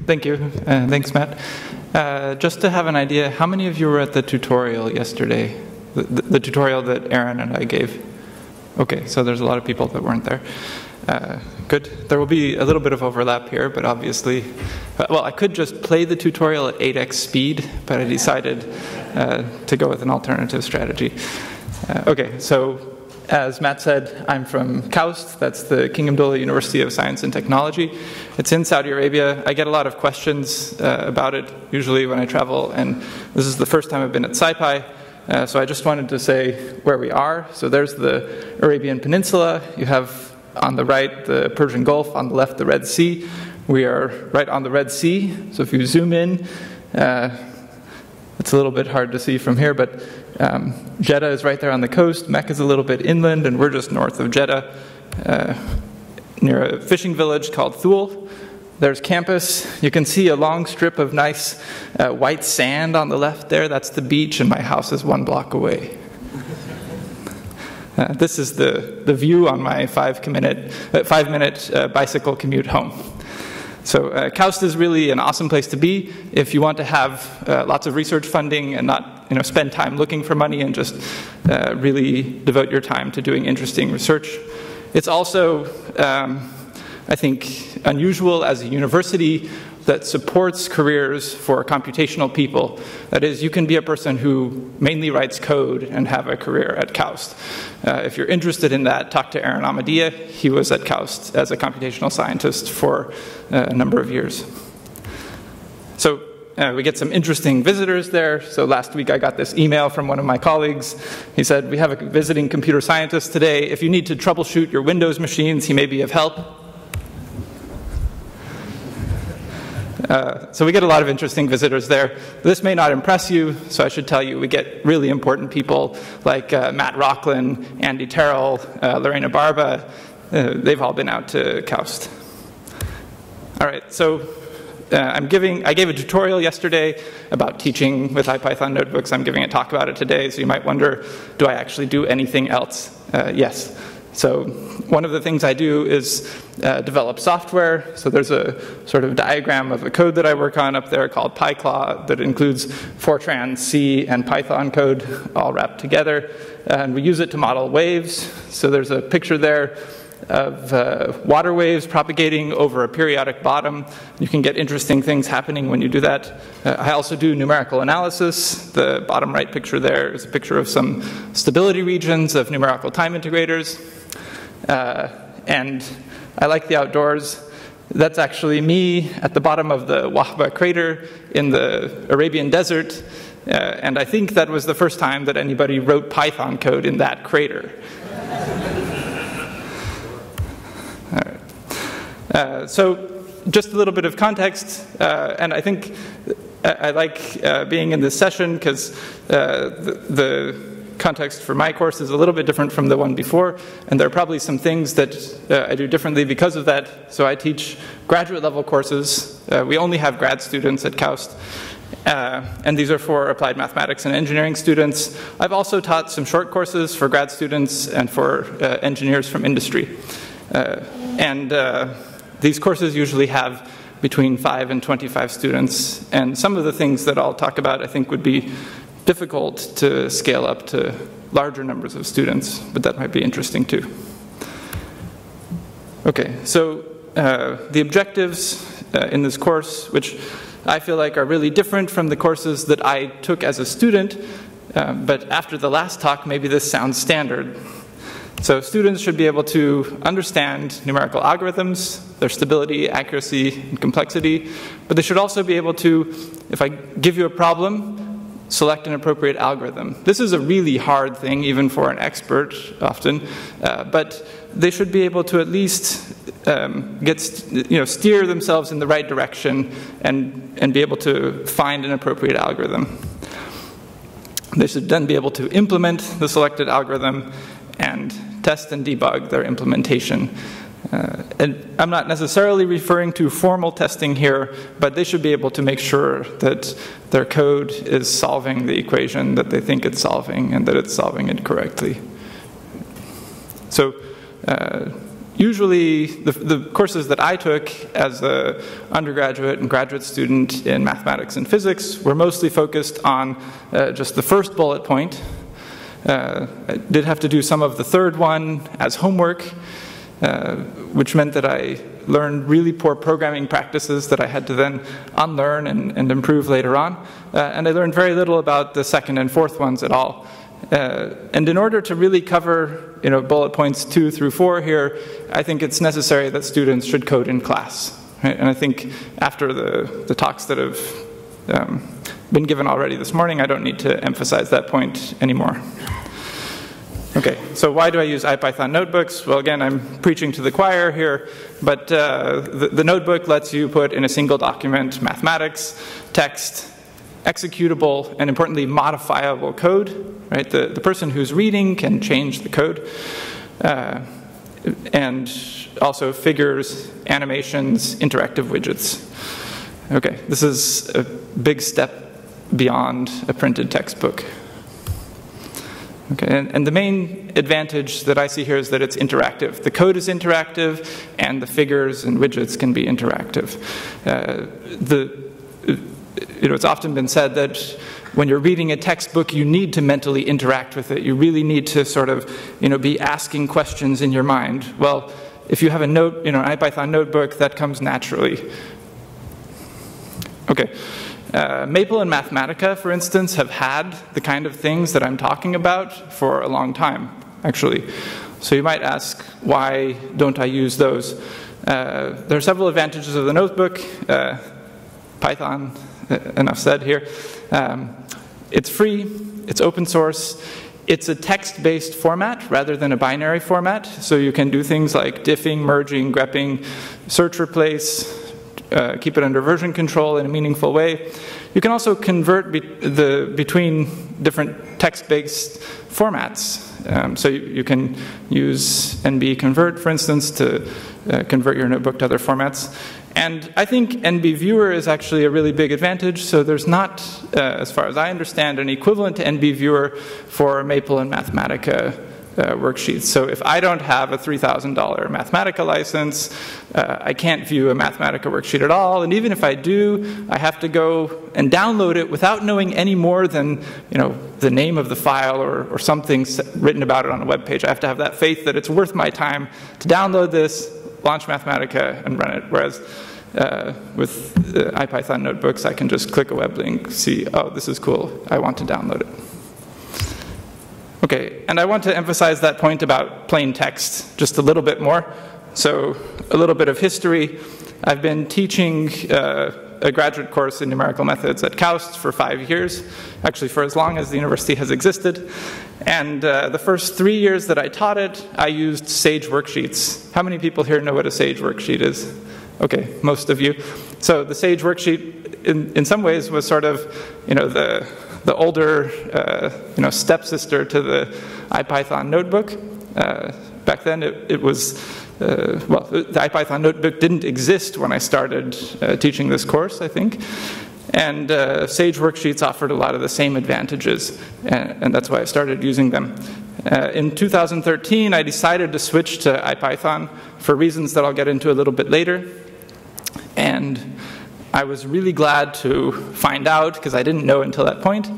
Thank you. Thanks, Matt. Just to have an idea, how many of you were at the tutorial yesterday? The tutorial that Aaron and I gave? Okay, so there's a lot of people that weren't there. Good. There will be a little bit of overlap here, but obviously, well, I could just play the tutorial at 8x speed, but I decided to go with an alternative strategy. Okay, so as Matt said, I'm from KAUST. That's the King Abdullah University of Science and Technology. It's in Saudi Arabia. I get a lot of questions about it, usually when I travel, and this is the first time I've been at SciPy. So I just wanted to say where we are. So there's the Arabian Peninsula. You have on the right the Persian Gulf, on the left the Red Sea. We are right on the Red Sea. So if you zoom in, it's a little bit hard to see from here, but Jeddah is right there on the coast. Mecca is a little bit inland, and we're just north of Jeddah, near a fishing village called Thul. There's campus. You can see a long strip of nice white sand on the left there. That's the beach, and my house is 1 block away. This is the view on my 5-minute bicycle commute home. So KAUST is really an awesome place to be if you want to have lots of research funding and not spend time looking for money and just really devote your time to doing interesting research. It's also, I think, unusual as a university that supports careers for computational people. That is, you can be a person who mainly writes code and have a career at KAUST. If you're interested in that, talk to Aaron Ahmadiyya. He was at KAUST as a computational scientist for a number of years. So we get some interesting visitors there. So last week I got this email from one of my colleagues. He said, we have a visiting computer scientist today. If you need to troubleshoot your Windows machines, he may be of help. So we get a lot of interesting visitors there. This may not impress you, so I should tell you we get really important people like Matt Rocklin, Andy Terrell, Lorena Barba. They've all been out to KAUST. All right, so I gave a tutorial yesterday about teaching with IPython notebooks. I'm giving a talk about it today, so you might wonder, do I actually do anything else? Yes. So one of the things I do is develop software. So there's a sort of diagram of a code that I work on up there called PyClaw that includes Fortran, C, and Python code all wrapped together. And we use it to model waves. So there's a picture there of water waves propagating over a periodic bottom. You can get interesting things happening when you do that. I also do numerical analysis. The bottom right picture there is a picture of some stability regions of numerical time integrators. And I like the outdoors. That's actually me at the bottom of the Wahba crater in the Arabian desert. And I think that was the first time that anybody wrote Python code in that crater. So just a little bit of context, and I think I like being in this session because the context for my course is a little bit different from the one before, and there are probably some things that I do differently because of that. So I teach graduate level courses. We only have grad students at KAUST, and these are for applied mathematics and engineering students. I've also taught some short courses for grad students and for engineers from industry. These courses usually have between 5 and 25 students, and some of the things that I'll talk about I think would be difficult to scale up to larger numbers of students, but that might be interesting too. Okay, so the objectives in this course, which I feel like are really different from the courses that I took as a student, but after the last talk maybe this sounds standard. So students should be able to understand numerical algorithms, their stability, accuracy, and complexity, but they should also be able to, if I give you a problem, select an appropriate algorithm. This is a really hard thing, even for an expert, often, but they should be able to at least steer themselves in the right direction and be able to find an appropriate algorithm. They should then be able to implement the selected algorithm and test and debug their implementation. And I'm not necessarily referring to formal testing here, but they should be able to make sure that their code is solving the equation that they think it's solving and that it's solving it correctly. So Usually, the courses that I took as an undergraduate and graduate student in mathematics and physics were mostly focused on just the first bullet point. I did have to do some of the third one as homework, which meant that I learned really poor programming practices that I had to then unlearn and improve later on. And I learned very little about the second and fourth ones at all. And in order to really cover, bullet points 2 through 4 here, I think it's necessary that students should code in class. Right? And I think after the talks that have been given already this morning, I don't need to emphasize that point anymore. Okay, so why do I use IPython notebooks? Well, again, I'm preaching to the choir here, but the notebook lets you put in a single document mathematics, text, executable, and importantly, modifiable code. Right? The person who's reading can change the code. And also figures, animations, interactive widgets. Okay, this is a big step beyond a printed textbook. Okay, and the main advantage that I see here is that it's interactive. The code is interactive, and the figures and widgets can be interactive. It's often been said that when you're reading a textbook, you need to mentally interact with it. You really need to sort of, be asking questions in your mind. Well, if you have an IPython notebook, that comes naturally. Okay. Maple and Mathematica, for instance, have had the kind of things that I'm talking about for a long time, actually. So you might ask, why don't I use those? There are several advantages of the notebook. Python, enough said here. It's free, it's open source, it's a text-based format rather than a binary format, so you can do things like diffing, merging, grepping, search replace, keep it under version control in a meaningful way. You can also convert between different text-based formats. So you can use NB convert, for instance, to convert your notebook to other formats. And I think NB Viewer is actually a really big advantage, so there's not, as far as I understand, an equivalent to NB Viewer for Maple and Mathematica worksheets. So if I don't have a $3,000 Mathematica license, I can't view a Mathematica worksheet at all, and even if I do, I have to go and download it without knowing any more than, the name of the file or something written about it on a web page. I have to have that faith that it's worth my time to download this, launch Mathematica, and run it. Whereas with IPython notebooks, I can just click a web link, see, oh, this is cool, I want to download it. Okay, and I want to emphasize that point about plain text just a little bit more. So a little bit of history. I've been teaching a graduate course in numerical methods at KAUST for 5 years, actually for as long as the university has existed. And the first 3 years that I taught it, I used Sage worksheets. How many people here know what a Sage worksheet is? Okay, most of you. So the Sage worksheet, in some ways, was sort of, the older, stepsister to the IPython notebook. Back then, it was, the IPython notebook didn't exist when I started teaching this course, I think. And Sage worksheets offered a lot of the same advantages, and that's why I started using them. In 2013, I decided to switch to IPython for reasons that I'll get into a little bit later. And I was really glad to find out, because I didn't know until that point,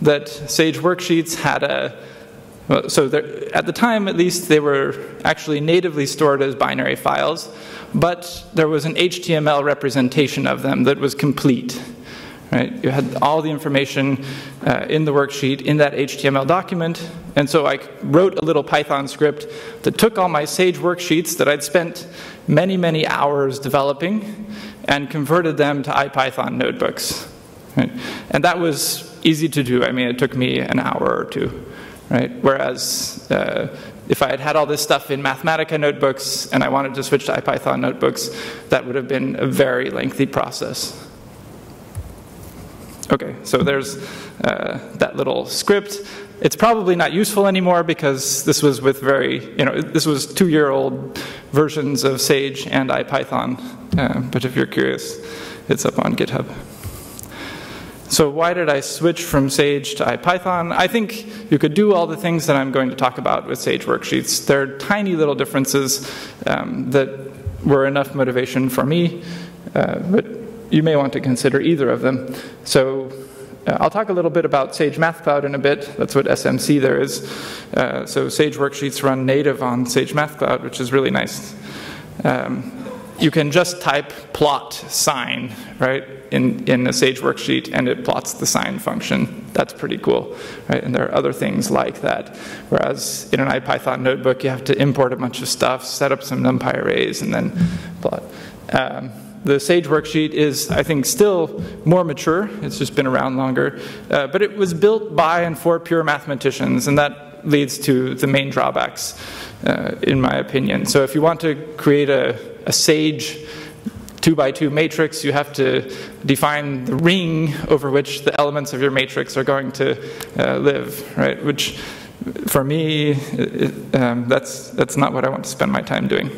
that Sage worksheets had at the time at least, they were actually natively stored as binary files, but there was an HTML representation of them that was complete. Right? You had all the information in the worksheet in that HTML document, and so I wrote a little Python script that took all my Sage worksheets that I'd spent many, many hours developing and converted them to IPython notebooks. Right? And that was easy to do. I mean, it took me an hour or two. Right? Whereas if I had had all this stuff in Mathematica notebooks and I wanted to switch to IPython notebooks, that would have been a very lengthy process. Okay, so there's that little script. It's probably not useful anymore because this was with this was 2-year-old versions of Sage and IPython. But if you're curious, it's up on GitHub. So why did I switch from Sage to IPython? I think you could do all the things that I'm going to talk about with Sage worksheets. There are tiny little differences that were enough motivation for me, but you may want to consider either of them. So I'll talk a little bit about Sage Math Cloud in a bit. That's what SMC there is. So Sage worksheets run native on Sage Math Cloud, which is really nice. You can just type plot sine, right, in a Sage worksheet, and it plots the sine function. That's pretty cool, right? And there are other things like that. Whereas in an IPython notebook, you have to import a bunch of stuff, set up some NumPy arrays, and then plot. The Sage worksheet is, I think, still more mature. It's just been around longer. But it was built by and for pure mathematicians, and that leads to the main drawbacks, in my opinion. So if you want to create a Sage 2x2 matrix, you have to define the ring over which the elements of your matrix are going to live, right? Which, for me, that's not what I want to spend my time doing.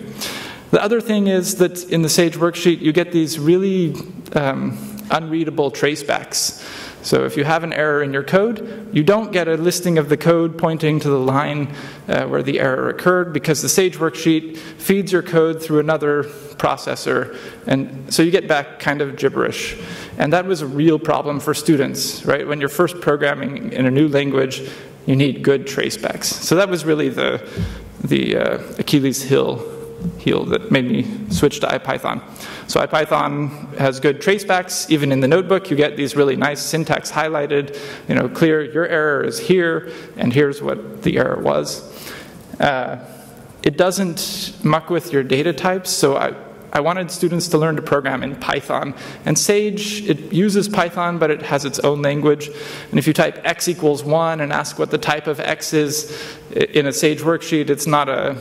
The other thing is that in the Sage worksheet, you get these really unreadable tracebacks. So if you have an error in your code, you don't get a listing of the code pointing to the line where the error occurred, because the Sage worksheet feeds your code through another processor, and so you get back kind of gibberish. And that was a real problem for students, right? When you're first programming in a new language, you need good tracebacks. So that was really the Achilles heel that made me switch to IPython. So IPython has good tracebacks. Even in the notebook, you get these really nice syntax highlighted, clear, your error is here, and here's what the error was. It doesn't muck with your data types, so I wanted students to learn to program in Python. And Sage, it uses Python, but it has its own language. And if you type x equals 1 and ask what the type of x is in a Sage worksheet, it's not a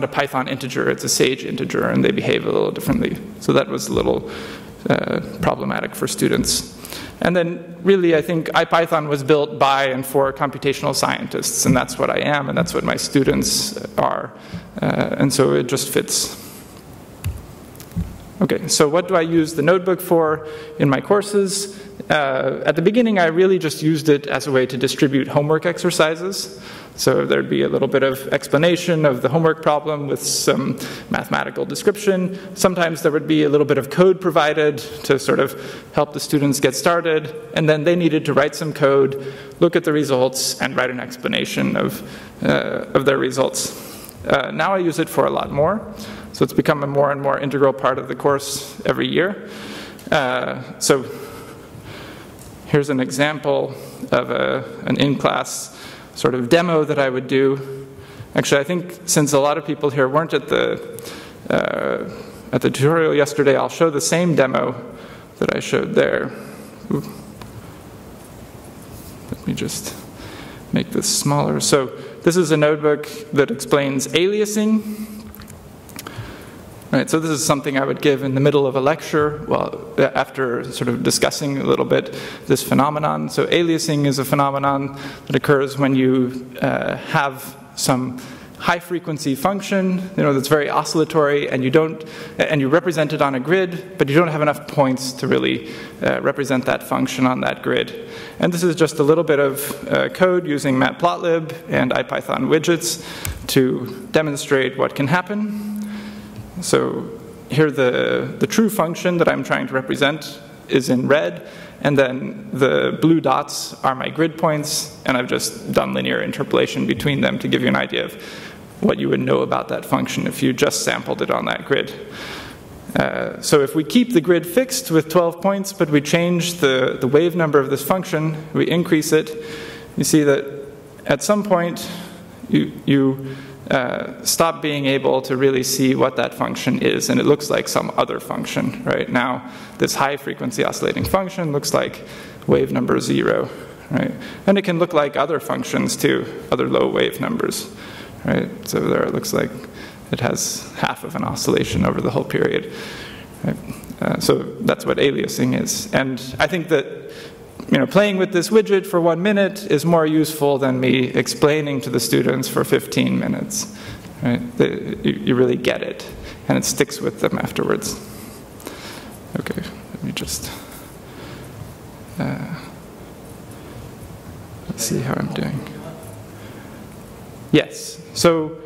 Python integer, it's a Sage integer, and they behave a little differently. So that was a little problematic for students. And then really, I think IPython was built by and for computational scientists, and that's what I am, and that's what my students are. And so it just fits. Okay, so what do I use the notebook for in my courses? At the beginning, I really just used it as a way to distribute homework exercises. So there'd be a little bit of explanation of the homework problem with some mathematical description. Sometimes there would be a little bit of code provided to sort of help the students get started. And then they needed to write some code, look at the results, and write an explanation of their results. Now I use it for a lot more. So it's become a more and more integral part of the course every year. So here's an example of an in-class sort of demo that I would do. Actually, I think since a lot of people here weren't at the tutorial yesterday, I'll show the same demo that I showed there. Ooh. Let me just make this smaller. So this is a notebook that explains aliasing. Right, so this is something I would give in the middle of a lecture, well, after sort of discussing a little bit this phenomenon. So aliasing is a phenomenon that occurs when you have some high-frequency function, that's very oscillatory, and you represent it on a grid, but you don't have enough points to really represent that function on that grid. And this is just a little bit of code using matplotlib and IPython widgets to demonstrate what can happen. So here the true function that I'm trying to represent is in red, and then the blue dots are my grid points, and I've just done linear interpolation between them to give you an idea of what you would know about that function if you just sampled it on that grid. So if we keep the grid fixed with 12 points, but we change the wave number of this function, we increase it, you see that at some point you stop being able to really see what that function is, and it looks like some other function. Right now, this high-frequency oscillating function looks like wave number 0, right? And it can look like other functions too, other low wave numbers, right? So there it looks like it has half of an oscillation over the whole period. Right? So that's what aliasing is, and I think that playing with this widget for 1 minute is more useful than me explaining to the students for 15 minutes. Right? You really get it, and it sticks with them afterwards. Okay, let me just Let's see how I'm doing. Yes, so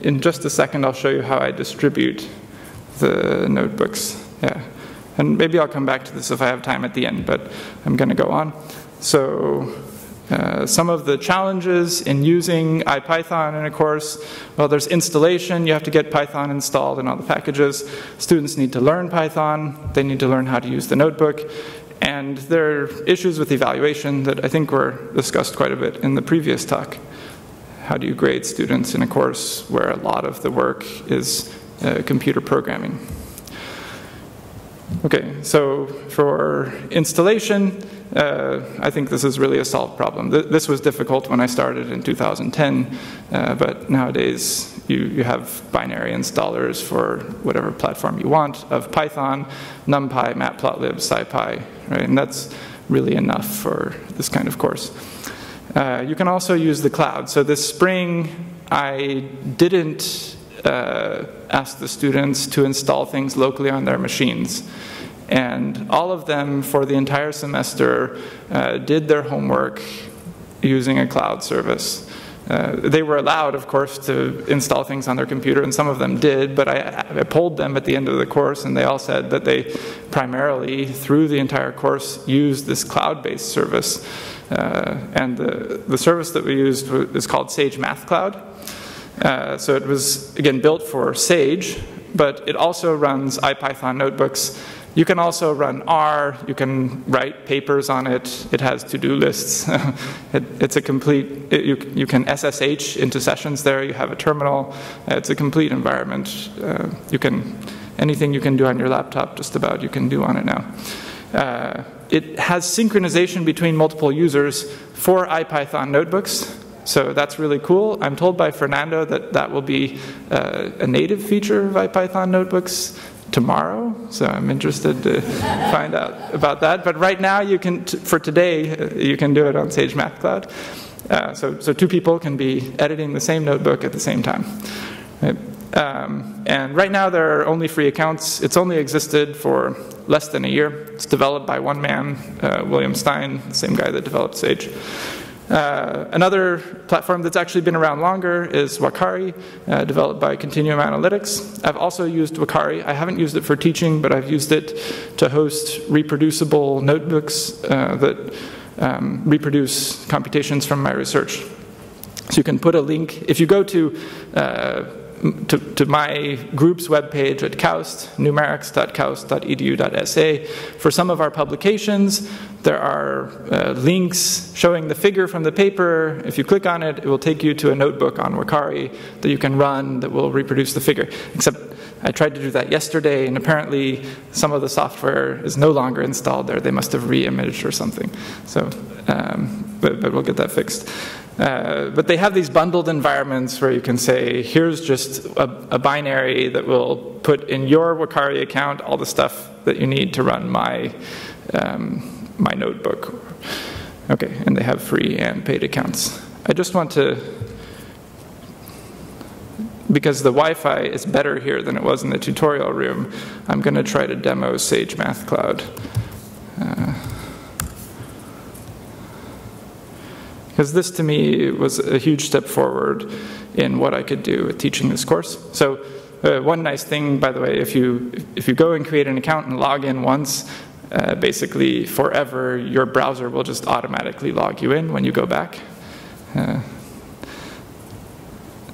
in just a second, I'll show you how I distribute the notebooks. Yeah, and maybe I'll come back to this if I have time at the end, but I'm going to go on. So some of the challenges in using IPython in a course, well, there's installation. You have to get Python installed in all the packages. Students need to learn Python. They need to learn how to use the notebook. And there are issues with evaluation that I think were discussed quite a bit in the previous talk. How do you grade students in a course where a lot of the work is computer programming? Okay, so for installation, I think this is really a solved problem. This was difficult when I started in 2010, but nowadays you have binary installers for whatever platform you want of Python, NumPy, Matplotlib, SciPy, right? And that's really enough for this kind of course. You can also use the cloud. So this spring, I didn't ask the students to install things locally on their machines. And all of them, for the entire semester, did their homework using a cloud service. They were allowed, of course, to install things on their computer, and some of them did, but I polled them at the end of the course, and they all said that they primarily, through the entire course, used this cloud-based service. And the service that we used is called Sage Math Cloud. So it was, again, built for Sage, but it also runs IPython notebooks. You can also run R. You can write papers on it. It has to-do lists. It's a complete, you can SSH into sessions there. You have a terminal. It's a complete environment. Anything you can do on your laptop, just about, you can do on it now. It has synchronization between multiple users for IPython notebooks. So that's really cool. I'm told by Fernando that that will be a native feature of IPython notebooks tomorrow. So I'm interested to find out about that. But right now, you can, for today, you can do it on Sage Math Cloud. So two people can be editing the same notebook at the same time. Right? And right now, there are only free accounts. It's only existed for less than a year. It's developed by one man, William Stein, the same guy that developed Sage. Another platform that's actually been around longer is Wakari, developed by Continuum Analytics. I've also used Wakari. I haven't used it for teaching, but I've used it to host reproducible notebooks that reproduce computations from my research. So you can put a link. If you go to my group's webpage at KAUST, numerics.kaust.edu.sa. For some of our publications, there are links showing the figure from the paper. If you click on it, it will take you to a notebook on Wakari that you can run that will reproduce the figure. Except I tried to do that yesterday, and apparently some of the software is no longer installed there. They must have re-imaged or something. So, but we'll get that fixed. But they have these bundled environments where you can say, here's just a binary that will put in your Wakari account all the stuff that you need to run my notebook. Okay, and they have free and paid accounts. I just want to, because the Wi-Fi is better here than it was in the tutorial room, I'm going to try to demo Sage Math Cloud. Because this, to me, was a huge step forward in what I could do with teaching this course. So one nice thing, by the way, if you go and create an account and log in once, basically forever, your browser will just automatically log you in when you go back.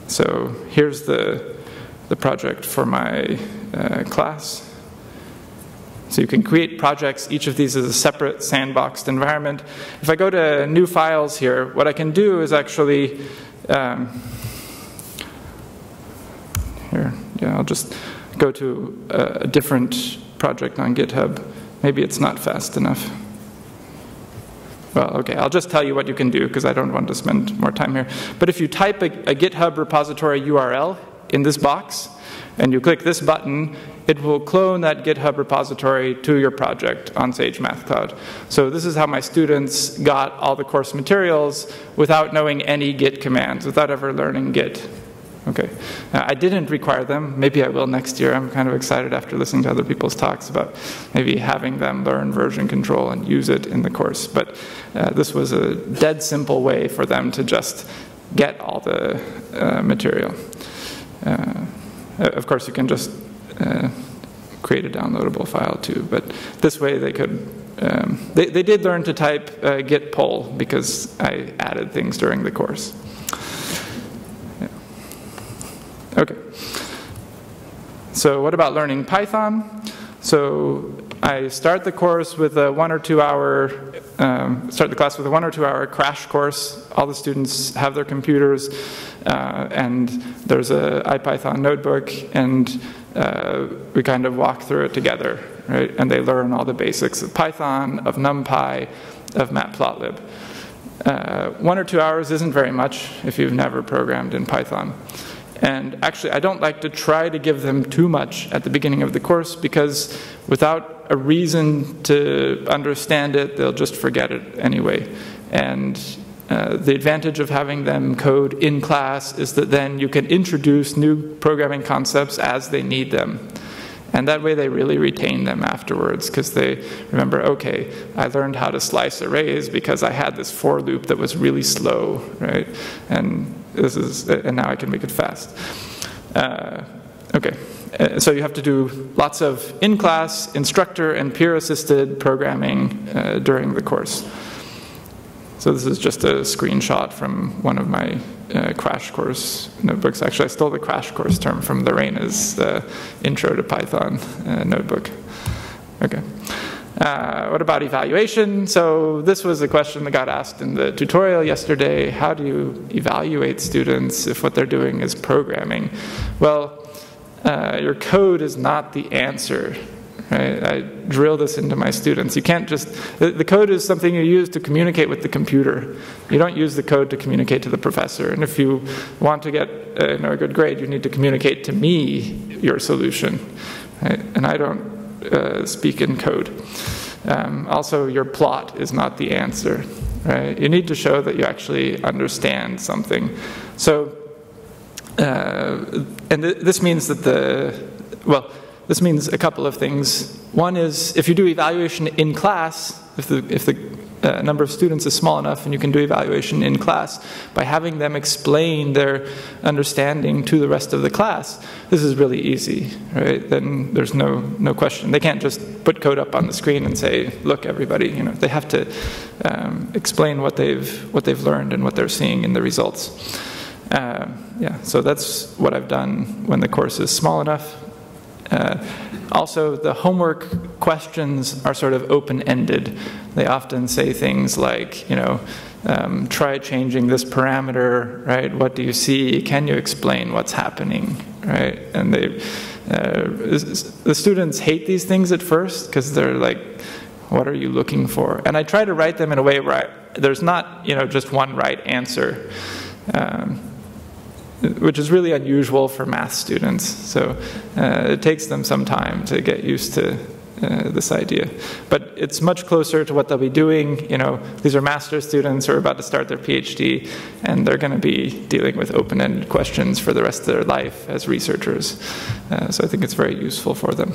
So here's the project for my class. So you can create projects. Each of these is a separate sandboxed environment. If I go to new files here, what I can do is actually, I'll just go to a different project on GitHub. Maybe it's not fast enough. Well, okay, I'll just tell you what you can do because I don't want to spend more time here. But if you type a GitHub repository URL in this box, and you click this button, it will clone that GitHub repository to your project on Sage Math Cloud. So this is how my students got all the course materials without knowing any Git commands, without ever learning Git. Okay. I didn't require them. Maybe I will next year. I'm kind of excited after listening to other people's talks about maybe having them learn version control and use it in the course. But this was a dead simple way for them to just get all the material. Of course, you can just create a downloadable file too. But this way they could... they did learn to type git pull because I added things during the course. Okay. So what about learning Python? So I start the course with a 1 or 2 hour, start the class with a 1 or 2 hour crash course. All the students have their computers, and there's a IPython notebook, and we kind of walk through it together, right? And they learn all the basics of Python, of NumPy, of Matplotlib. 1 or 2 hours isn't very much if you've never programmed in Python. And actually, I don't like to try to give them too much at the beginning of the course, because without a reason to understand it, they'll just forget it anyway. And the advantage of having them code in class is that then you can introduce new programming concepts as they need them. And that way they really retain them afterwards, because they remember, okay, I learned how to slice arrays because I had this for loop that was really slow, right? And now I can make it fast. Okay, so you have to do lots of in-class, instructor, and peer-assisted programming during the course. So this is just a screenshot from one of my crash course notebooks. Actually, I stole the crash course term from Lorena's Intro to Python notebook. Okay. What about evaluation? So this was a question that got asked in the tutorial yesterday. How do you evaluate students if what they're doing is programming? Well, your code is not the answer. Right? I drill this into my students. You can't just... The code is something you use to communicate with the computer. You don't use the code to communicate to the professor. And if you want to get a good grade, you need to communicate to me your solution. Right? And I don't speak in code. Also, your plot is not the answer. Right? You need to show that you actually understand something. So, this means that this means a couple of things. One is, if you do evaluation in class, if the number of students is small enough and you can do evaluation in class, by having them explain their understanding to the rest of the class, this is really easy, right? Then there's no question. They can't just put code up on the screen and say, look, everybody, they have to explain what they've learned and what they're seeing in the results. Yeah, so that's what I've done when the course is small enough. Also, the homework questions are sort of open-ended. They often say things like, try changing this parameter, right? What do you see? Can you explain what's happening, right? And the students hate these things at first because they're like, what are you looking for? And I try to write them in a way where there's not, just one right answer. Which is really unusual for math students. So it takes them some time to get used to this idea. But it's much closer to what they'll be doing. These are master's students who are about to start their PhD, and they're going to be dealing with open-ended questions for the rest of their life as researchers. So I think it's very useful for them.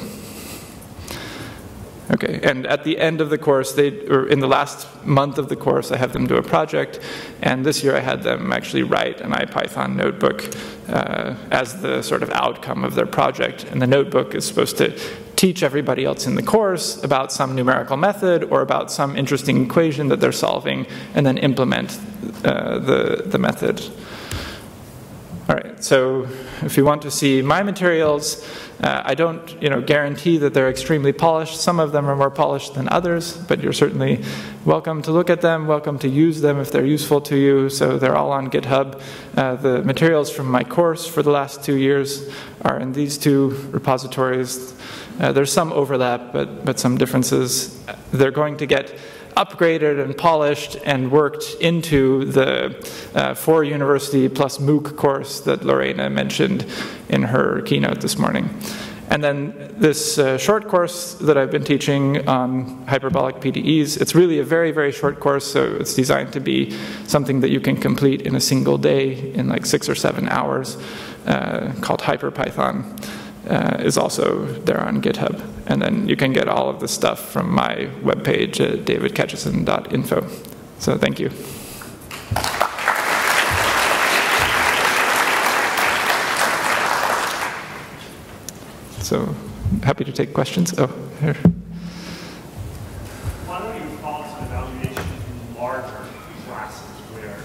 Okay, and at the end of the course, or in the last month of the course, I have them do a project, and this year I had them actually write an IPython notebook as the sort of outcome of their project. And the notebook is supposed to teach everybody else in the course about some numerical method or about some interesting equation that they're solving, and then implement the method. All right, so if you want to see my materials, I don't guarantee that they're extremely polished. Some of them are more polished than others, but you're certainly welcome to look at them, welcome to use them if they're useful to you. So they're all on GitHub. The materials from my course for the last 2 years are in these 2 repositories. There's some overlap, but some differences. They're going to get upgraded and polished and worked into the 4University plus MOOC course that Lorena mentioned in her keynote this morning. And then this short course that I've been teaching on hyperbolic PDEs, it's really a very, very short course, so it's designed to be something that you can complete in a single day in like 6 or 7 hours. called IPython is also there on GitHub. And then you can get all of the stuff from my webpage at davidketcheson.info. So thank you. So happy to take questions. Oh, here. What are your thoughts on evaluation in larger classes where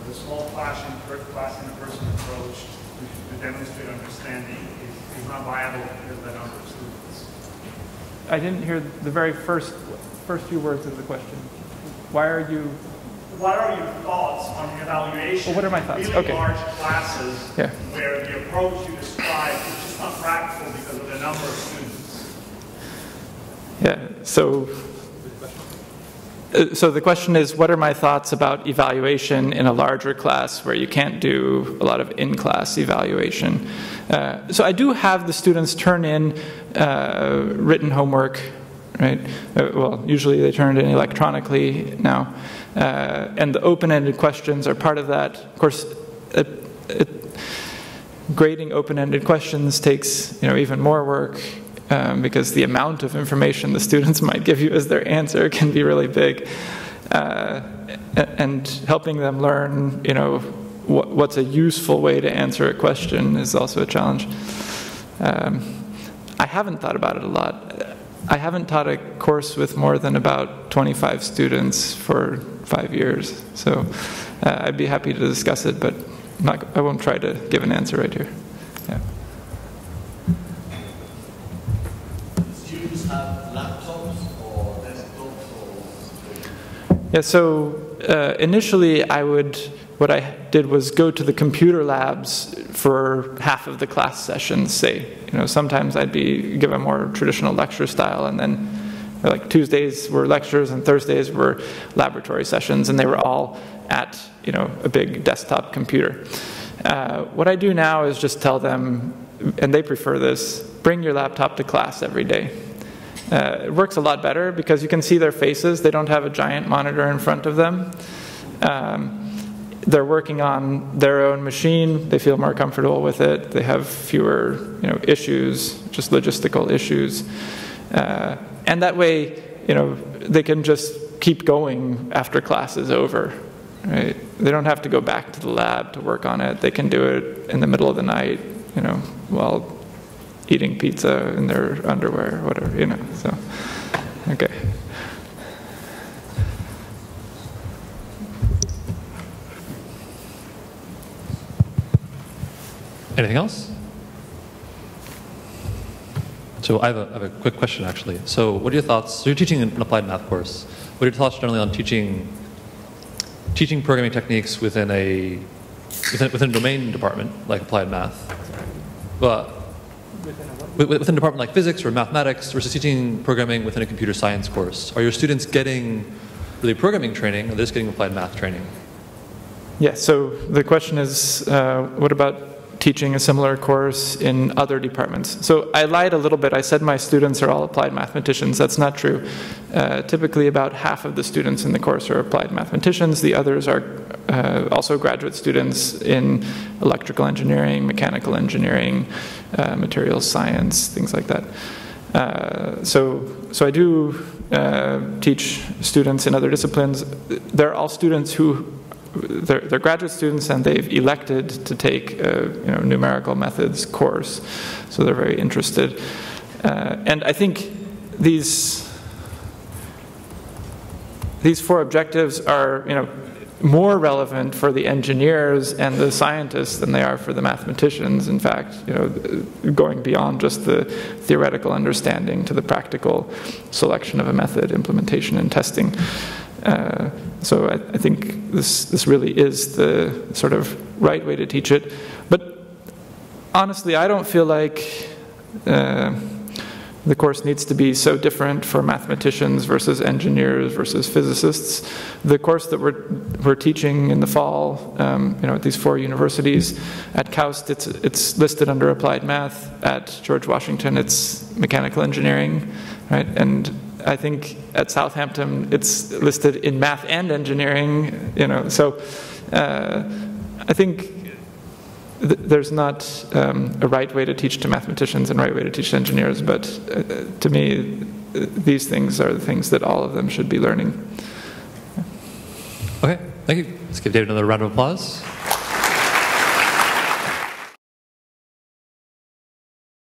the small class and person approach to demonstrate understanding is not viable because of the number of students? I didn't hear the very first few words of the question. What are your thoughts on the evaluation? Well, what are my thoughts? Really Okay. large classes where the approach you described is just not practical because of the number of students. Yeah, so the question is, what are my thoughts about evaluation in a larger class where you can't do a lot of in-class evaluation? So I do have the students turn in written homework, right? Well, usually they turn it in electronically now. And the open-ended questions are part of that. Of course, grading open-ended questions takes even more work because the amount of information the students might give you as their answer can be really big. And helping them learn, what's a useful way to answer a question is also a challenge. I haven't thought about it a lot. I haven't taught a course with more than about 25 students for 5 years, so I'd be happy to discuss it, but I won't try to give an answer right here. Yeah. Students have laptops or desktops or? Yeah, so initially what I did was go to the computer labs for half of the class sessions, say. Sometimes I'd give a more traditional lecture style, and then like Tuesdays were lectures and Thursdays were laboratory sessions, and they were all at a big desktop computer. What I do now is just tell them, and they prefer this, bring your laptop to class every day. It works a lot better because you can see their faces. They don't have a giant monitor in front of them. They're working on their own machine. They feel more comfortable with it. They have fewer, issues, just logistical issues. And that way, they can just keep going after class is over, right? They don't have to go back to the lab to work on it. They can do it in the middle of the night, while eating pizza in their underwear or whatever, so, okay. Anything else? So I have a quick question, actually. So what are your thoughts? So you're teaching an applied math course. What are your thoughts generally on teaching programming techniques within a domain department like applied math, but within a department like physics or mathematics versus teaching programming within a computer science course? Are your students getting really programming training, or they're just getting applied math training? Yeah. So the question is, what about teaching a similar course in other departments? So I lied a little bit. I said my students are all applied mathematicians. That's not true. Typically about half of the students in the course are applied mathematicians. The others are also graduate students in electrical engineering, mechanical engineering, materials science, things like that. So I do teach students in other disciplines. They're all students who they're graduate students, and they've elected to take a numerical methods course, so they're very interested. And I think these four objectives are more relevant for the engineers and the scientists than they are for the mathematicians. In fact, going beyond just the theoretical understanding to the practical selection of a method, implementation, and testing. So I think this really is the sort of right way to teach it. But honestly, I don't feel like the course needs to be so different for mathematicians versus engineers versus physicists. The course that we're teaching in the fall, at these four universities, at KAUST it's listed under applied math. At George Washington, it's mechanical engineering, right? And I think at Southampton it's listed in math and engineering. So I think there's not a right way to teach to mathematicians and a right way to teach to engineers, but to me, these things are the things that all of them should be learning. Okay, thank you. Let's give David another round of applause.